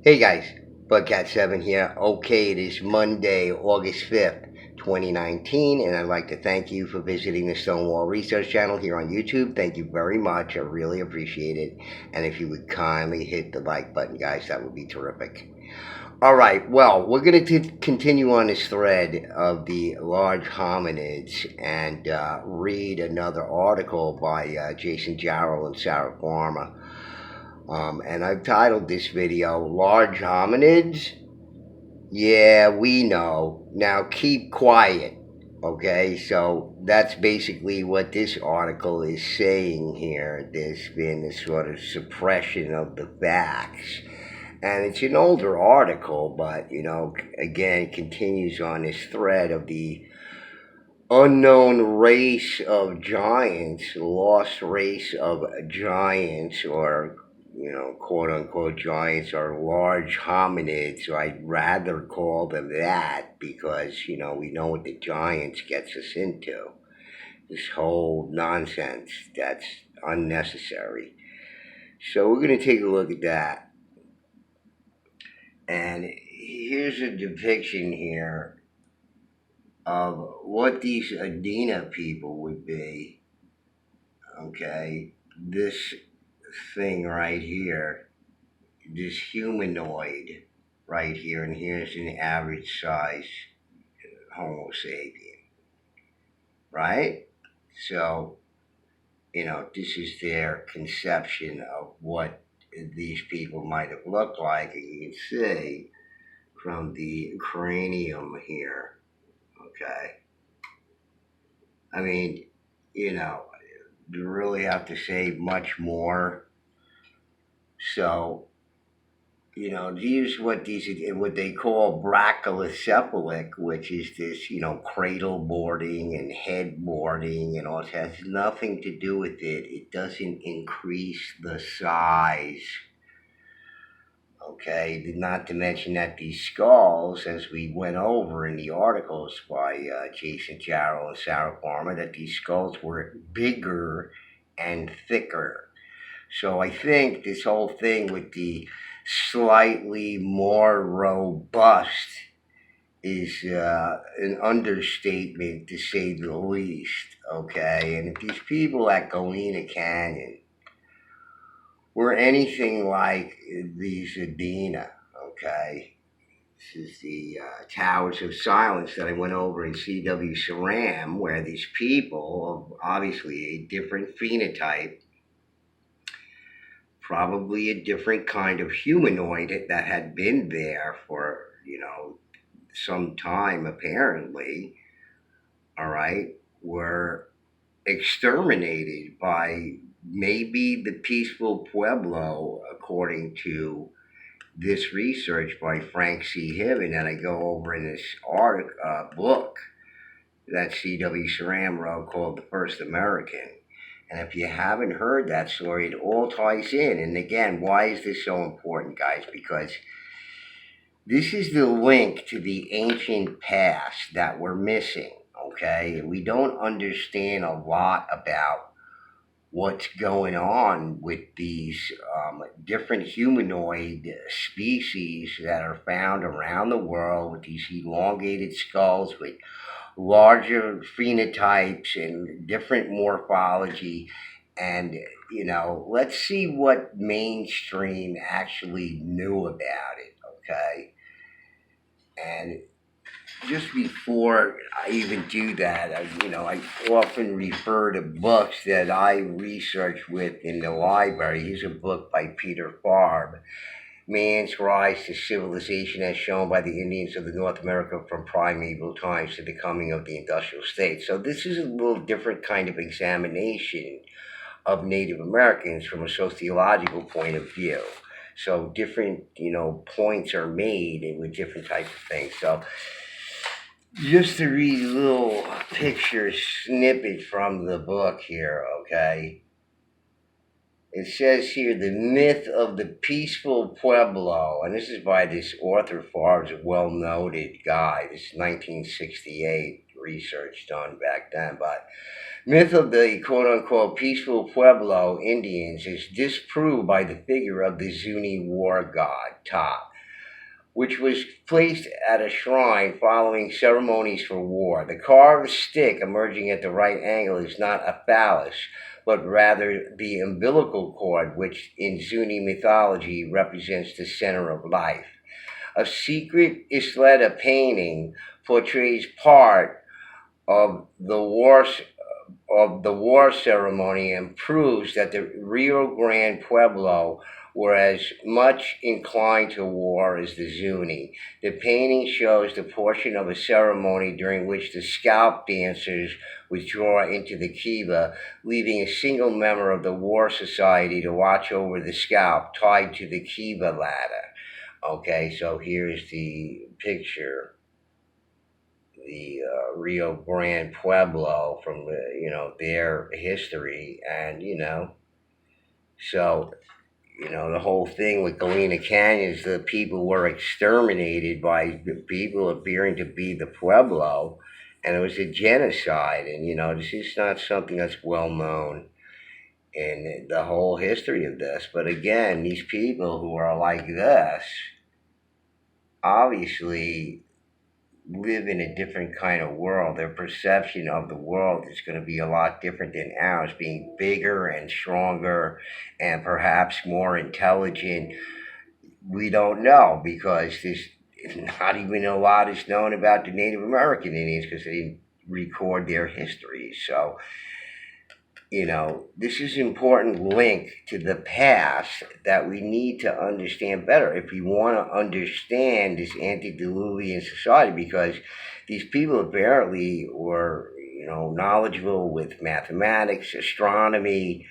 Hey guys, Bugcat7 here. Okay, it is Monday, August 5th, 2019, and I'd like to thank you for visiting the Stonewall Research Channel here on YouTube. Thank you very much. I really appreciate it. And if you would kindly hit the like button, guys, that would be terrific. All right, well, we're going to continue on this thread of the large hominids and read another article by Jason Jarrell and Sarah Farmer. And I've titled this video Large Hominids. Yeah, we know. Now keep quiet. Okay, so that's basically what this article is saying here. There's been this sort of suppression of the facts. And it's an older article, but, again, it continues on this thread of the unknown race of giants, lost race of giants, or quote unquote giants, or large hominids. So I'd rather call them that because we know what the giants gets us into. This whole nonsense that's unnecessary. So we're going to take a look at that. And here's a depiction here of what these Adena people would be. Okay, this thing right here, this humanoid right here, and here's an average size Homo sapien, right? So, this is their conception of what these people might have looked like, and you can see from the cranium here, okay? I mean, you really have to say much more. So, these what they call brachycephalic, which is this, cradle boarding and head boarding and all. It has nothing to do with it. It doesn't increase the size. Okay, not to mention that these skulls, as we went over in the articles by Jason Jarrell and Sarah Farmer, that these skulls were bigger and thicker. So I think this whole thing with the slightly more robust is an understatement to say the least. Okay, and if these people at Galena Canyon were anything like these Adena, okay, this is the Towers of Silence that I went over in C.W. Saram, where these people, obviously a different phenotype, probably a different kind of humanoid that had been there for, some time apparently, all right, were exterminated by maybe the peaceful Pueblo, according to this research by Frank C. Hibbin that I go over in this book that C.W. Saram wrote called The First American. And if you haven't heard that story, it all ties in. And again, why is this so important, guys? Because this is the link to the ancient past that we're missing, okay? We don't understand a lot about what's going on with these different humanoid species that are found around the world with these elongated skulls with larger phenotypes and different morphology. And, let's see what mainstream actually knew about it, okay? And just before I even do that, I often refer to books that I research with in the library. Here's a book by Peter Farb, Man's Rise to Civilization as Shown by the Indians of the North America from Primeval Times to the Coming of the Industrial State. So this is a little different kind of examination of Native Americans from a sociological point of view. So different, points are made with different types of things. So just to read a little picture snippet from the book here, okay? It says here, the myth of the peaceful Pueblo, and this is by this author Farb's a well-noted guy. This is 1968 research done back then, but myth of the quote-unquote peaceful Pueblo Indians is disproved by the figure of the Zuni war god, Ta, which was placed at a shrine following ceremonies for war. The carved stick emerging at the right angle is not a phallus, but rather the umbilical cord, which in Zuni mythology represents the center of life. A secret Isleta painting portrays part of the war ceremony and proves that the Rio Grande Pueblo were as much inclined to war as the Zuni. The painting shows the portion of a ceremony during which the scalp dancers withdraw into the kiva, leaving a single member of the war society to watch over the scalp tied to the kiva ladder. Okay, so here's the picture, the Rio Grande Pueblo from their history, and so the whole thing with Galena Canyon is the people were exterminated by the people appearing to be the Pueblo, and it was a genocide, and this is not something that's well known in the whole history of this. But again, these people who are like this obviously live in a different kind of world. Their perception of the world is going to be a lot different than ours, being bigger and stronger and perhaps more intelligent. We don't know, because there's not even a lot is known about the Native American Indians because they didn't record their history. So this is an important link to the past that we need to understand better if we want to understand this antediluvian society, because these people apparently were, knowledgeable with mathematics, astronomy,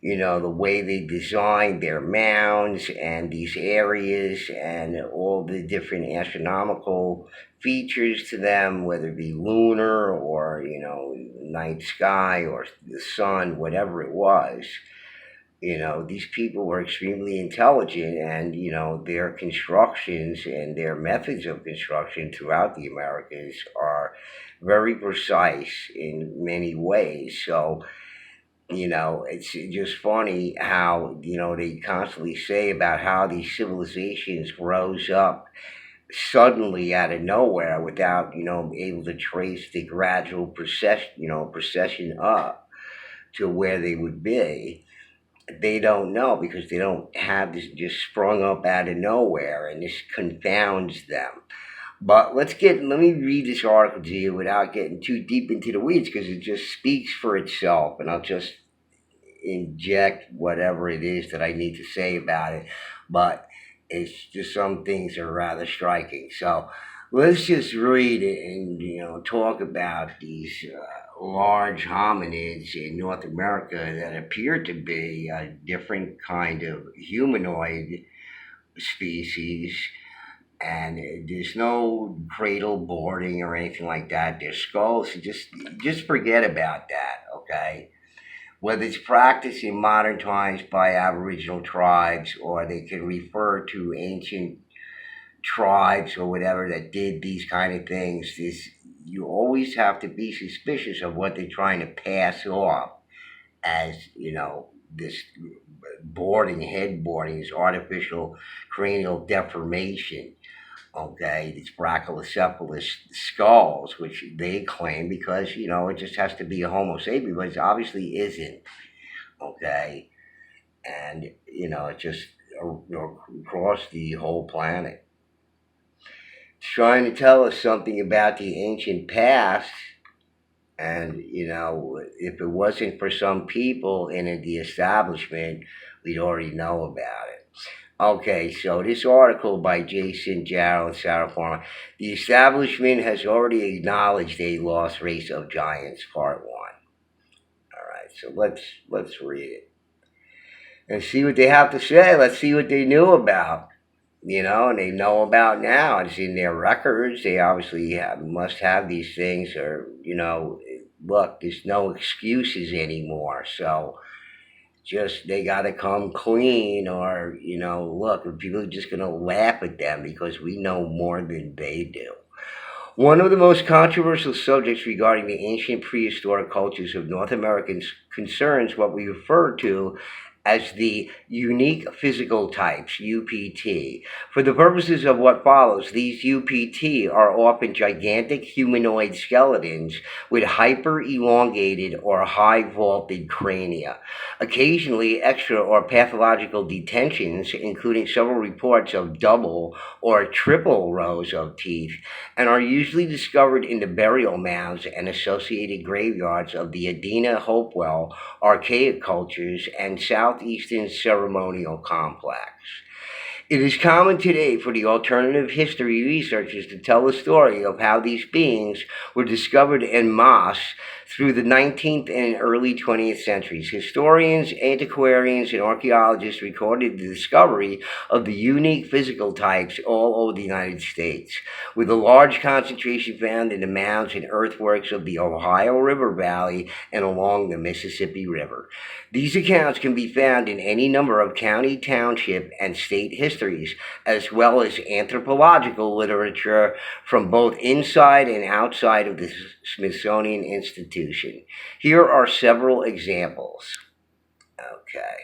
the way they designed their mounds and these areas and all the different astronomical features to them, whether it be lunar or, night sky or the sun, whatever it was. These people were extremely intelligent, and, their constructions and their methods of construction throughout the Americas are very precise in many ways. So, it's just funny how, they constantly say about how these civilizations rose up suddenly out of nowhere without, able to trace the gradual procession up to where they would be. They don't know, because they don't have this just sprung up out of nowhere, and this confounds them. But let me read this article to you without getting too deep into the weeds, because it just speaks for itself, and I'll just inject whatever it is that I need to say about it. But it's just, some things are rather striking. So let's just read it and talk about these large hominids in North America that appear to be a different kind of humanoid species. And there's no cradle boarding or anything like that. Their skulls, just forget about that, okay? Whether it's practiced in modern times by Aboriginal tribes, or they can refer to ancient tribes or whatever that did these kind of things, you always have to be suspicious of what they're trying to pass off as, this head boarding, this artificial cranial deformation. Okay, these brachiocephalus skulls, which they claim because, it just has to be a Homo sapien, but it obviously isn't. Okay, and, it just across the whole planet. It's trying to tell us something about the ancient past, and, if it wasn't for some people in the establishment, we'd already know about it. Okay, so this article by Jason Jarrow and Sarah Farmer. The establishment has already acknowledged a lost race of giants, part 1. All right, so let's read it and see what they have to say. Let's see what they knew about, and they know about now. It's in their records. They obviously must have these things, or, look, there's no excuses anymore. So just, they got to come clean, or, look, people are just going to laugh at them because we know more than they do. One of the most controversial subjects regarding the ancient prehistoric cultures of North Americans concerns what we refer to as the unique physical types, UPT. For the purposes of what follows, these UPT are often gigantic humanoid skeletons with hyper elongated or high vaulted crania. Occasionally, extra or pathological detentions, including several reports of double or triple rows of teeth, and are usually discovered in the burial mounds and associated graveyards of the Adena Hopewell archaic cultures and southeastern ceremonial complex. It is common today for the alternative history researchers to tell the story of how these beings were discovered en masse through the 19th and early 20th centuries. Historians, antiquarians, and archaeologists recorded the discovery of the unique physical types all over the United States, with a large concentration found in the mounds and earthworks of the Ohio River Valley and along the Mississippi River. These accounts can be found in any number of county, township, and state histories, as well as anthropological literature from both inside and outside of the Smithsonian Institution. Here are several examples. Okay.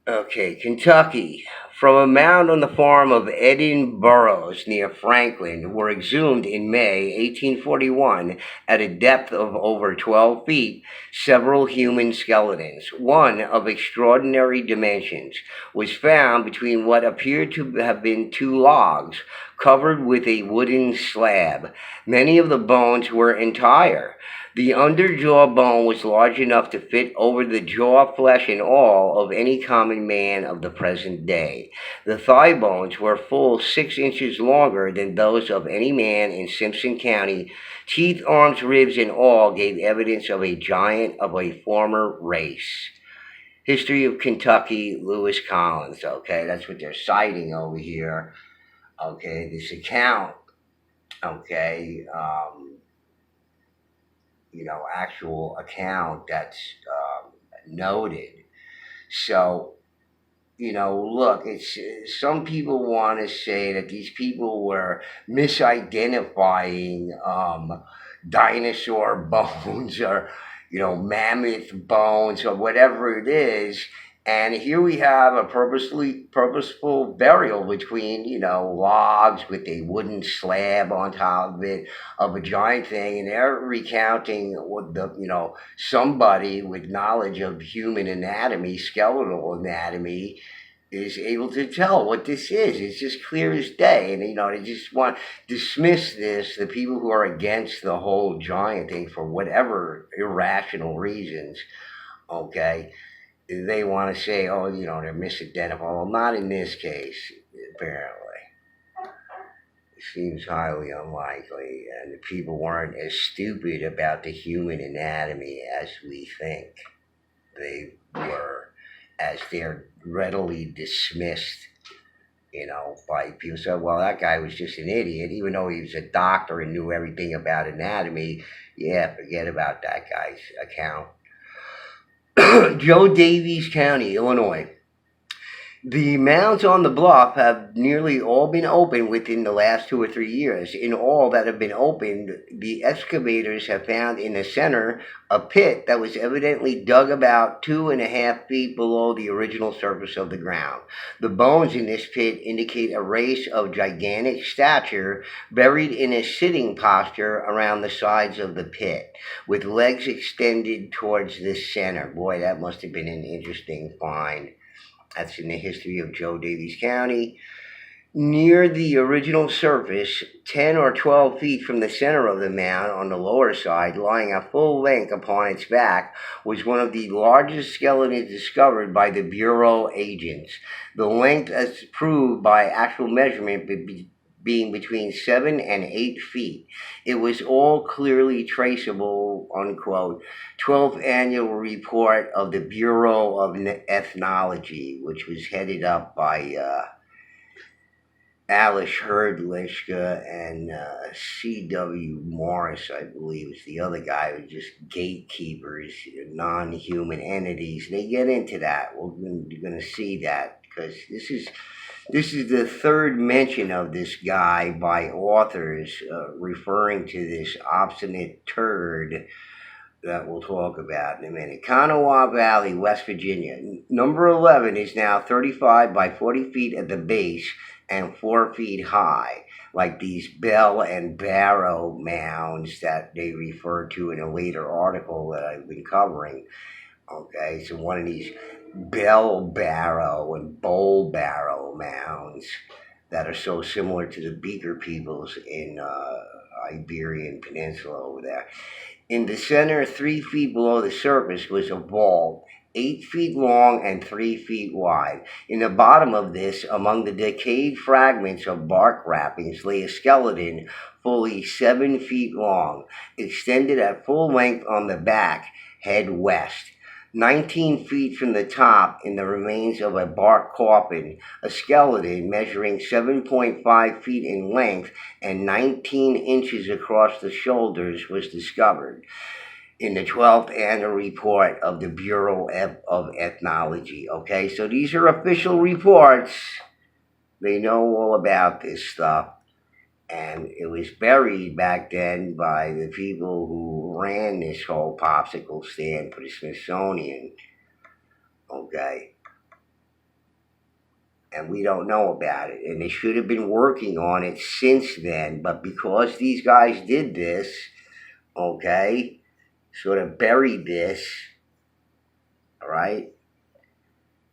Okay, Kentucky. From a mound on the farm of Eden Burroughs near Franklin were exhumed in May 1841 at a depth of over 12 feet several human skeletons. One of extraordinary dimensions was found between what appeared to have been two logs covered with a wooden slab. Many of the bones were entire. The underjaw bone was large enough to fit over the jaw, flesh, and all of any common man of the present day. The thigh bones were full 6 inches longer than those of any man in Simpson County. Teeth, arms, ribs, and all gave evidence of a giant of a former race. History of Kentucky, Lewis Collins. Okay, that's what they're citing over here. Okay, this account. Okay, actual account that's noted. So, look, it's some people want to say that these people were misidentifying dinosaur bones or mammoth bones or whatever it is. And here we have a purposeful burial between, logs with a wooden slab on top of it of a giant thing, and they're recounting what somebody with knowledge of human anatomy, skeletal anatomy, is able to tell what this is. It's just clear as day, and they just want to dismiss this. The people who are against the whole giant thing for whatever irrational reasons, okay. They want to say, oh, they're misidentified. Well, not in this case, apparently. It seems highly unlikely, and the people weren't as stupid about the human anatomy as we think they were, as they're readily dismissed, by people. So, well, that guy was just an idiot, even though he was a doctor and knew everything about anatomy. Yeah, forget about that guy's account. Joe Daviess County, Illinois. The mounds on the bluff have nearly all been opened within the last 2 or 3 years. In all that have been opened, the excavators have found in the center a pit that was evidently dug about 2.5 feet below the original surface of the ground. The bones in this pit indicate a race of gigantic stature buried in a sitting posture around the sides of the pit, with legs extended towards the center. Boy, that must have been an interesting find. That's in the history of Joe Daviess County. Near the original surface, 10 or 12 feet from the center of the mound on the lower side, lying at full length upon its back, was one of the largest skeletons discovered by the Bureau agents. The length, as proved by actual measurement, being between 7 and 8 feet. It was all clearly traceable, unquote, 12th annual report of the Bureau of Ethnology, which was headed up by Alice Herdlichka and C.W. Morris, I believe, is the other guy, who just gatekeepers, non-human entities. They get into that. You're going to see that, because this is the third mention of this guy by authors referring to this obstinate turd that we'll talk about in a minute. Kanawha Valley, West Virginia. Number 11 is now 35 by 40 feet at the base and 4 feet high, like these bell and barrow mounds that they refer to in a later article that I've been covering. Okay, so one of these bell barrow and bowl barrow mounds that are so similar to the Beaker peoples in Iberian Peninsula over there. In the center, 3 feet below the surface, was a vault, 8 feet long and 3 feet wide. In the bottom of this, among the decayed fragments of bark wrappings, lay a skeleton fully 7 feet long, extended at full length on the back, head west. 19 feet from the top, in the remains of a bark coffin, a skeleton measuring 7.5 feet in length and 19 inches across the shoulders was discovered in the 12th annual report of the Bureau of Ethnology. Okay, so these are official reports. They know all about this stuff. And it was buried back then by the people who ran this whole popsicle stand for the Smithsonian. Okay. And we don't know about it. And they should have been working on it since then. But because these guys did this, okay, sort of buried this, all right,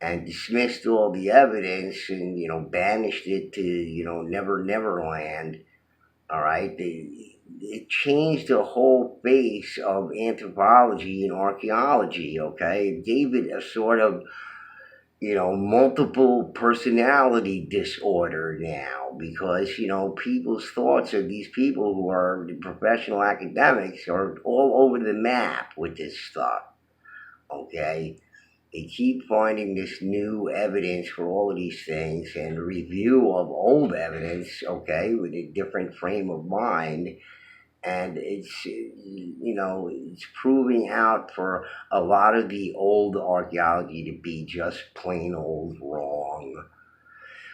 and dismissed all the evidence and, banished it to, Never Land. All right, it changed the whole face of anthropology and archaeology. Okay, it gave it a sort of, multiple personality disorder now because, people's thoughts of these people who are professional academics are all over the map with this stuff. Okay. They keep finding this new evidence for all of these things and review of old evidence, okay, with a different frame of mind. And it's proving out for a lot of the old archaeology to be just plain old wrong.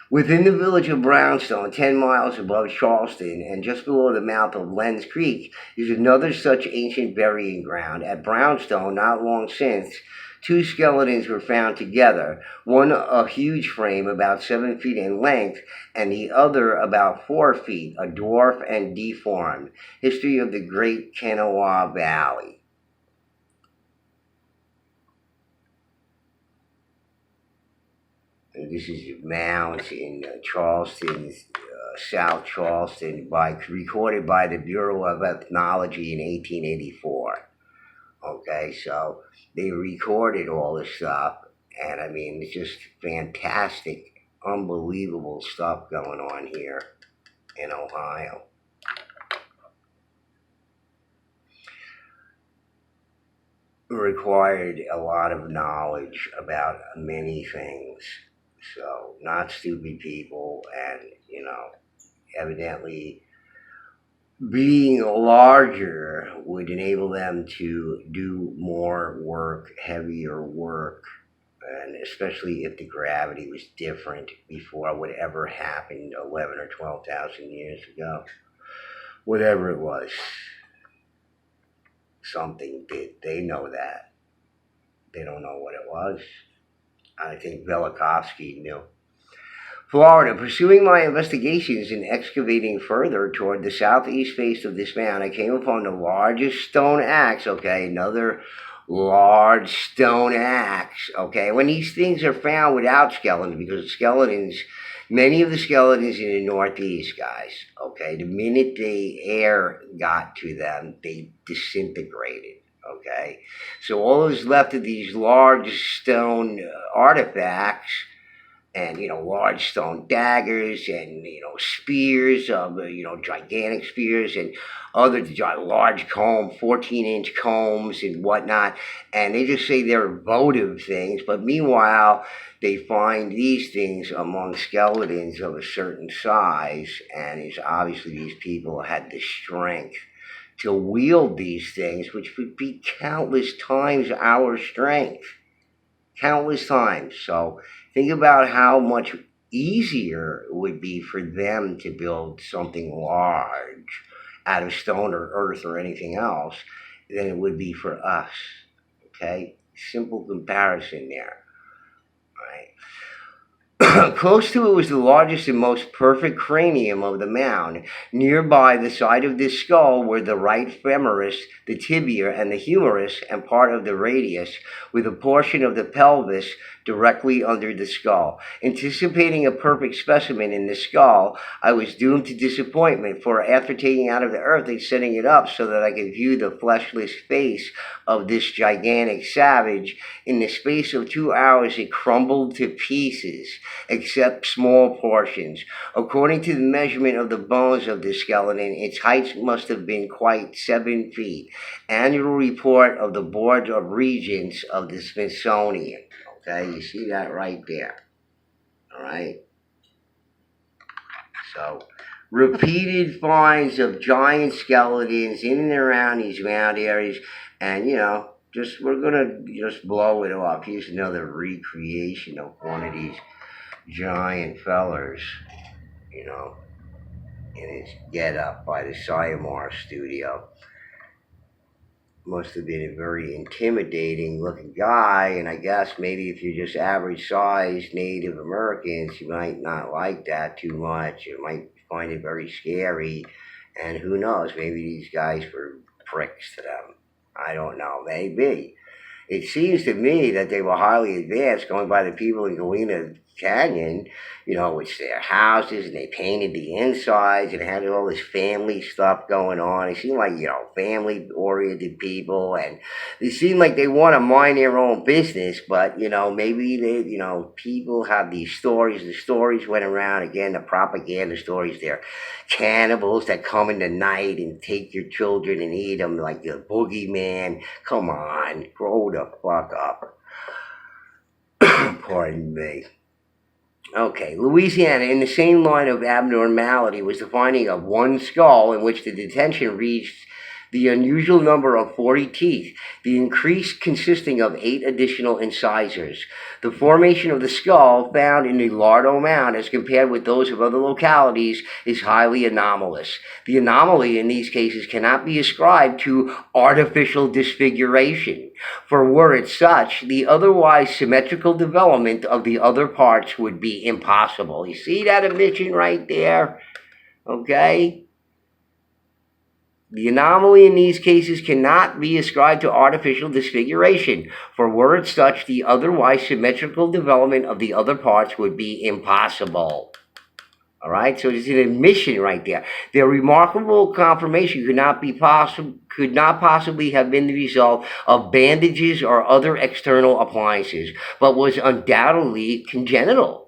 Within the village of Brownstone, 10 miles above Charleston and just below the mouth of Lenz Creek, is another such ancient burying ground. At Brownstone, not long since, 2 skeletons were found together, one a huge frame about 7 feet in length, and the other about 4 feet, a dwarf and deformed. History of the Great Kanawha Valley. And this is mounds in Charleston, South Charleston, recorded by the Bureau of Ethnology in 1884. Okay, so they recorded all this stuff, and I mean, it's just fantastic, unbelievable stuff going on here in Ohio. It required a lot of knowledge about many things, so not stupid people, and, evidently being larger would enable them to do more work, heavier work, and especially if the gravity was different before whatever happened 11 or 12,000 years ago. Whatever it was, something did. They know that. They don't know what it was. I think Velikovsky knew. Florida. Pursuing my investigations and excavating further toward the southeast face of this mound, I came upon the largest stone axe, okay, another large stone axe, okay. When these things are found without skeletons, because skeletons, many of the skeletons in the Northeast, guys, okay, the minute the air got to them, they disintegrated. Okay, so all that's left of these large stone artifacts, and, large stone daggers and, spears of, gigantic spears and other large 14-inch combs and whatnot. And they just say they're votive things. But meanwhile, they find these things among skeletons of a certain size. And it's obviously these people had the strength to wield these things, which would be countless times our strength. Countless times. So think about how much easier it would be for them to build something large out of stone or earth or anything else. than it would be for us. Okay? Simple comparison there. Right? Close to it was the largest and most perfect cranium of the mound. Nearby the side of this skull were the right femoris, the tibia, and the humerus, and part of the radius, with a portion of the pelvis directly under the skull. Anticipating a perfect specimen in the skull, I was doomed to disappointment, for after taking it out of the earth and setting it up so that I could view the fleshless face of this gigantic savage, in the space of 2 hours it crumbled to pieces, except small portions. According to the measurement of the bones of the skeleton, its height must have been quite 7 feet. Annual report of the Board of Regents of the Smithsonian. Okay, you see that right there. All right. So, repeated finds of giant skeletons in and around these mound areas, and we're gonna just blow it off. Here's another recreation of one of these giant fellers, in his get up by the Syamar studio. Must have been a very intimidating looking guy, and I guess maybe if you're just average sized Native Americans, you might not like that too much. You might find it very scary, and who knows, maybe these guys were pricks to them. I don't know, maybe. It seems to me that they were highly advanced, going by the people in Galena Canyon, it's their houses, and they painted the insides, and had all this family stuff going on. They seem like, family-oriented people, and they seem like they want to mind their own business, but, maybe they, people have these stories. The stories went around, again, the propaganda stories. They're cannibals that come in the night and take your children and eat them like the boogeyman. Come on, grow the fuck up. Pardon me. Okay, Louisiana, in the same line of abnormality, was the finding of one skull in which the detention reached the unusual number of 40 teeth, the increase consisting of 8 additional incisors. The formation of the skull found in the Lardo Mound, as compared with those of other localities, is highly anomalous. The anomaly in these cases cannot be ascribed to artificial disfiguration, for were it such, the otherwise symmetrical development of the other parts would be impossible. You see that admission right there? Okay? The anomaly in these cases cannot be ascribed to artificial disfiguration, for were it such, the otherwise symmetrical development of the other parts would be impossible. All right, so there's an admission right there. Their remarkable confirmation could not possibly have been the result of bandages or other external appliances, but was undoubtedly congenital.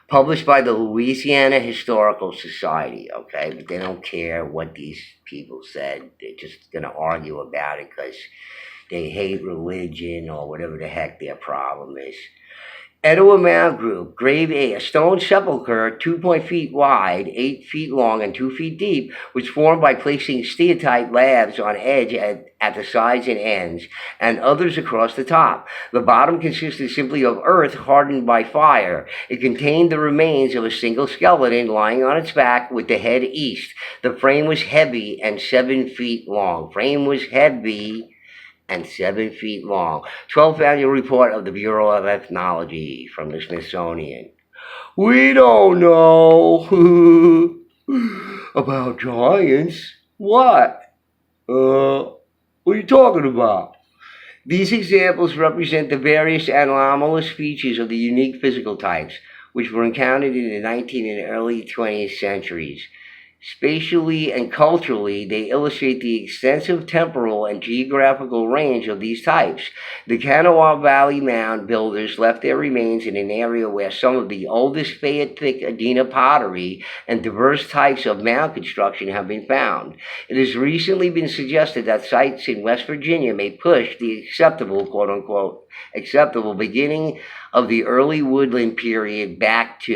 Published by the Louisiana Historical Society, okay? But they don't care what these people said. They're just going to argue about it because they hate religion or whatever the heck their problem is. Etowah Mound Group, Grave A, a stone sepulchre 2 feet wide, 8 feet long, and 2 feet deep, was formed by placing steatite slabs on edge at the sides and ends, and others across the top. The bottom consisted simply of earth hardened by fire. It contained the remains of a single skeleton lying on its back with the head east. The frame was heavy and 7 feet long. 7 feet long. 12th annual report of the Bureau of Ethnology from the Smithsonian. We don't know about giants. What? What are you talking about? These examples represent the various anomalous features of the unique physical types, which were encountered in the 19th and early 20th centuries. Spatially and culturally, they illustrate the extensive temporal and geographical range of these types. The Kanawha Valley mound builders left their remains in an area where some of the oldest Fayetteville Adena pottery and diverse types of mound construction have been found. It has recently been suggested that sites in West Virginia may push the acceptable, quote-unquote, acceptable beginning of the early woodland period back to